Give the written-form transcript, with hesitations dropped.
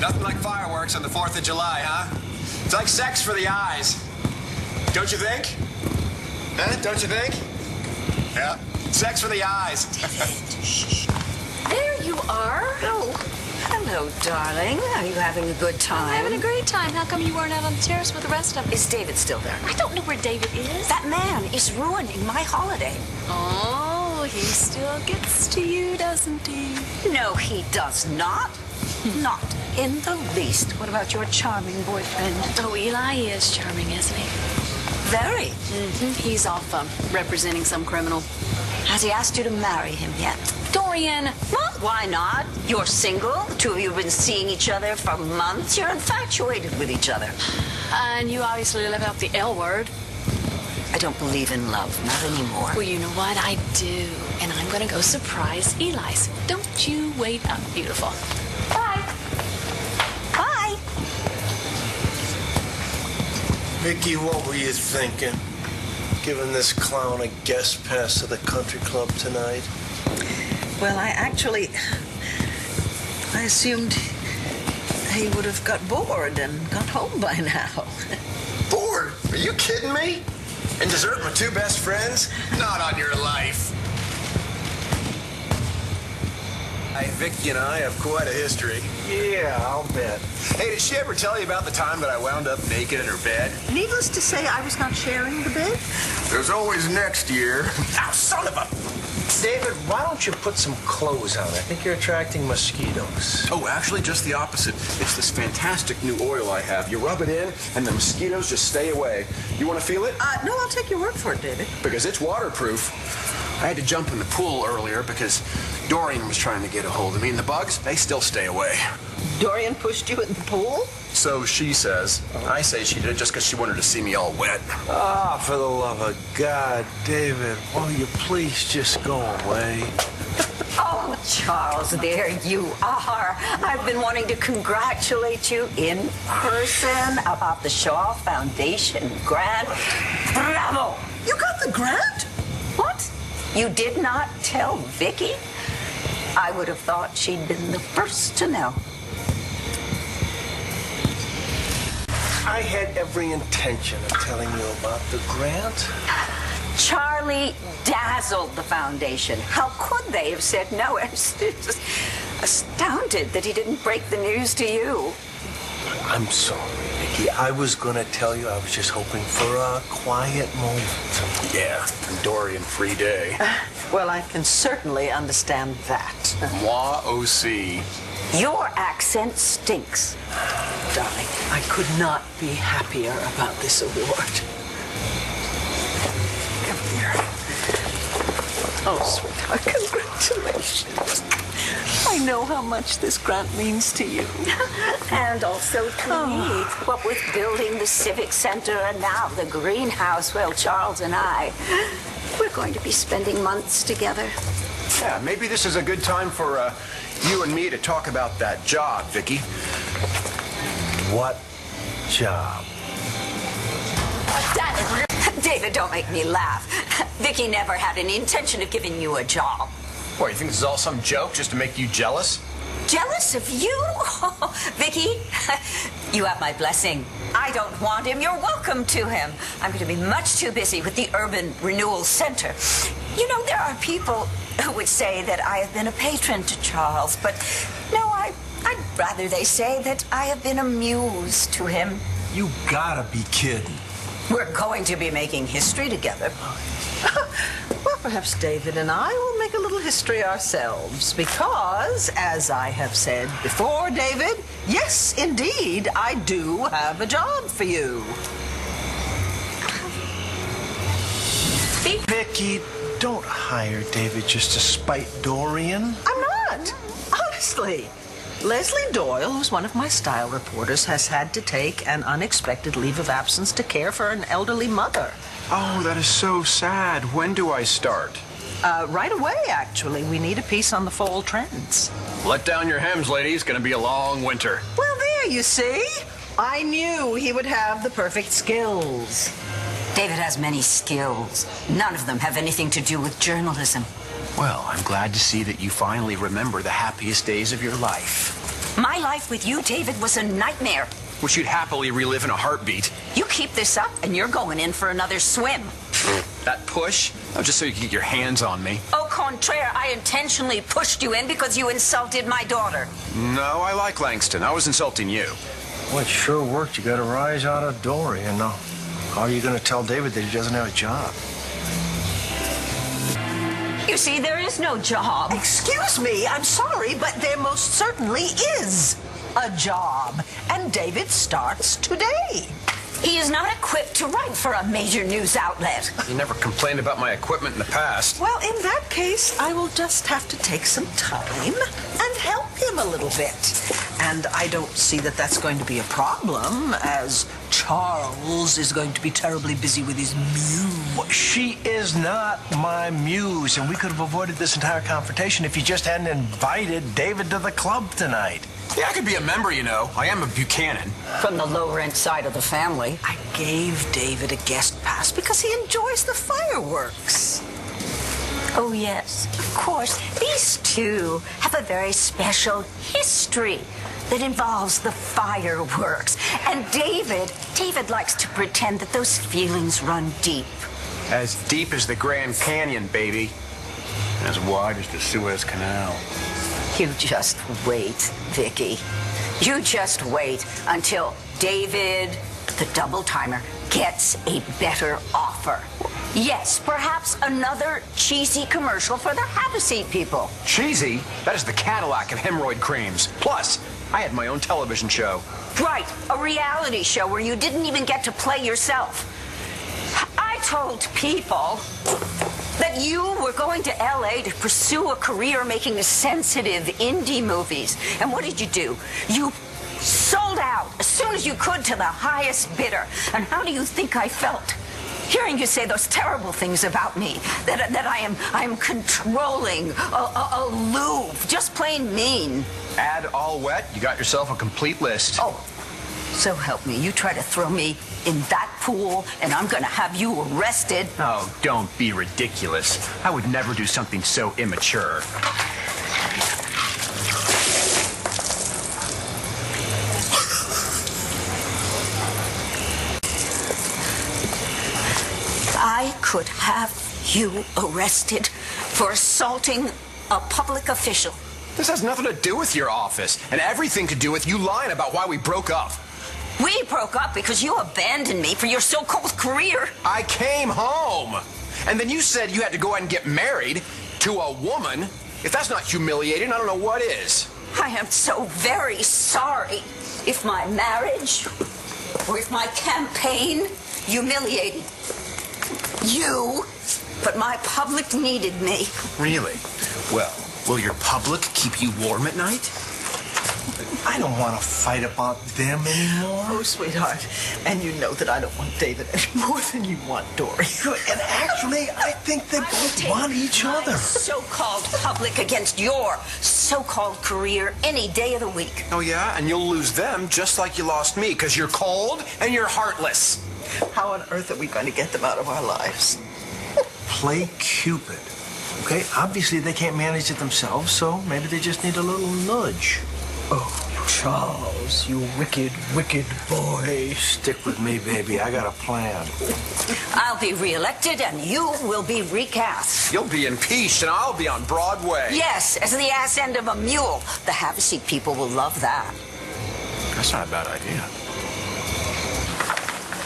Nothing like fireworks on the 4th of July, huh? It's like sex for the eyes. Don't you think? Huh? Don't you think? Yeah. Sex for the eyes. There you are. Oh, hello, darling. Are you having a good time? I'm having a great time. How come you weren't out on the terrace with the rest of them? Is David still there? I don't know where David is. That man is ruining my holiday. Oh, he still gets to you, doesn't he? No, he does not. Not in the least. What about your charming boyfriend? Oh, Eli is charming, isn't he? Very. He's off representing some criminal. Has he asked you to marry him yet? Dorian! Well, why not? You're single. The two of you have been seeing each other for months. You're infatuated with each other. And you obviously left out the L word. I don't believe in love. Not anymore. Well, you know what? I do. And I'm going to go surprise Eli. So don't you wait up, beautiful. Bye. Bye. Viki, what were you thinking? Giving this clown a guest pass to the country club tonight? Well, I assumed he would have got bored and got home by now. Bored? Are you kidding me? And desert my two best friends? Not on your life. Viki and I have quite a history. Yeah, I'll bet. Hey, did she ever tell you about the time that I wound up naked in her bed? Needless to say, I was not sharing the bed. There's always next year. Ow, son of a... David, why don't you put some clothes on? I think you're attracting mosquitoes. Oh, actually, just the opposite. It's this fantastic new oil I have. You rub it in, and the mosquitoes just stay away. You want to feel it? No, I'll take your word for it, David. Because it's waterproof. I had to jump in the pool earlier because Dorian was trying to get a hold of me, and the bugs, they still stay away. Dorian pushed you in the pool? So she says. I say she did it just because she wanted to see me all wet. Ah, for the love of God, David, will you please just go away? Oh, Charles, there you are. I've been wanting to congratulate you in person about the Shaw Foundation grant. Bravo! You got the grant? What? You did not tell Viki? I would have thought she'd been the first to know. I had every intention of telling you about the grant. Charlie dazzled the foundation. How could they have said no? I'm just astounded that he didn't break the news to you. I'm sorry, Viki. I was gonna tell you. I was just hoping for a quiet moment. Yeah, and Dorian free day. Well, I can certainly understand that. Moi aussi. Your accent stinks. Darling, I could not be happier about this award. Come here. Oh, sweetheart, congratulations. I know how much this grant means to you. And also to me. What with building the Civic Center and now the greenhouse, well, Charles and I, we're going to be spending months together. Yeah, maybe this is a good time for you and me to talk about that job, Viki. What job? David, don't make me laugh. Viki never had any intention of giving you a job. What, you think this is all some joke just to make you jealous? Jealous of you? Viki, you have my blessing. I don't want him. You're welcome to him. I'm going to be much too busy with the Urban Renewal Center. You know, there are people who would say that I have been a patron to Charles, but no, I'd rather they say that I have been a muse to him. You gotta be kidding. We're going to be making history together. Well, perhaps David and I will make a little history ourselves because, as I have said before, David, yes, indeed, I do have a job for you. Viki, don't hire David just to spite Dorian. I'm not. Honestly. Leslie Doyle, who's one of my style reporters, has had to take an unexpected leave of absence to care for an elderly mother. Oh, that is so sad. When do I start? Right away, actually. We need a piece on the fall trends. Let down your hems, ladies. Gonna be a long winter. Well, there, you see. I knew he would have the perfect skills. David has many skills. None of them have anything to do with journalism. Well, I'm glad to see that you finally remember the happiest days of your life. My life with you, David, was a nightmare. Which you'd happily relive in a heartbeat. You keep this up, and you're going in for another swim. That push? Oh, just so you could get your hands on me. Au contraire, I intentionally pushed you in because you insulted my daughter. No, I like Langston. I was insulting you. Well, it sure worked. You got a rise out of Dorian. Now, how are you going to tell David that he doesn't have a job? You see, there is no job. Excuse me, I'm sorry, but there most certainly is a job. And David starts today. He is not equipped to write for a major news outlet. You never complained about my equipment in the past. Well, in that case, I will just have to take some time and help him a little bit. And I don't see that that's going to be a problem, as Charles is going to be terribly busy with his muse. Well, she is not my muse, and we could have avoided this entire confrontation if you just hadn't invited David to the club tonight. Yeah, I could be a member, you know. I am a Buchanan. From the low-rent side of the family. I gave David a guest pass because he enjoys the fireworks. Oh, yes, of course. These two have a very special history that involves the fireworks. And David likes to pretend that those feelings run deep. As deep as the Grand Canyon, baby. As wide as the Suez Canal. You just wait, Viki. You just wait until David, the double-timer, gets a better offer. Yes, perhaps another cheesy commercial for the Have-A-Seat people. Cheesy? That is the Cadillac of hemorrhoid creams. Plus, I had my own television show. Right, a reality show where you didn't even get to play yourself. I told people that you were going to L.A. to pursue a career making sensitive indie movies. And what did you do? You sold out as soon as you could to the highest bidder. And how do you think I felt? Hearing you say those terrible things about me, that I am controlling, aloof, just plain mean. Add all wet, you got yourself a complete list. Oh, so help me. You try to throw me in that pool, and I'm going to have you arrested. Oh, don't be ridiculous. I would never do something so immature. I could have you arrested for assaulting a public official. This has nothing to do with your office, and everything to do with you lying about why we broke up. We broke up because you abandoned me for your so-called career. I came home, and then you said you had to go out and get married to a woman. If that's not humiliating, I don't know what is. I am so very sorry if my marriage or if my campaign humiliated you, but my public needed me. Really? Well, will your public keep you warm at night? I don't want to fight about them anymore. Oh, sweetheart. And you know that I don't want David any more than you want Dorian. Good. And actually, I think they both want each other. So-called public against your so-called career any day of the week. Oh, yeah? And you'll lose them just like you lost me, because you're cold and you're heartless. How on earth are we going to get them out of our lives? Play Cupid. Okay? Obviously, they can't manage it themselves, so maybe they just need a little nudge. Oh, Charles, you wicked, wicked boy. Stick with me, baby. I got a plan. I'll be reelected and you will be recast. You'll be impeached and I'll be on Broadway. Yes, as the ass end of a mule. The Have-A-Seat people will love that. That's not a bad idea.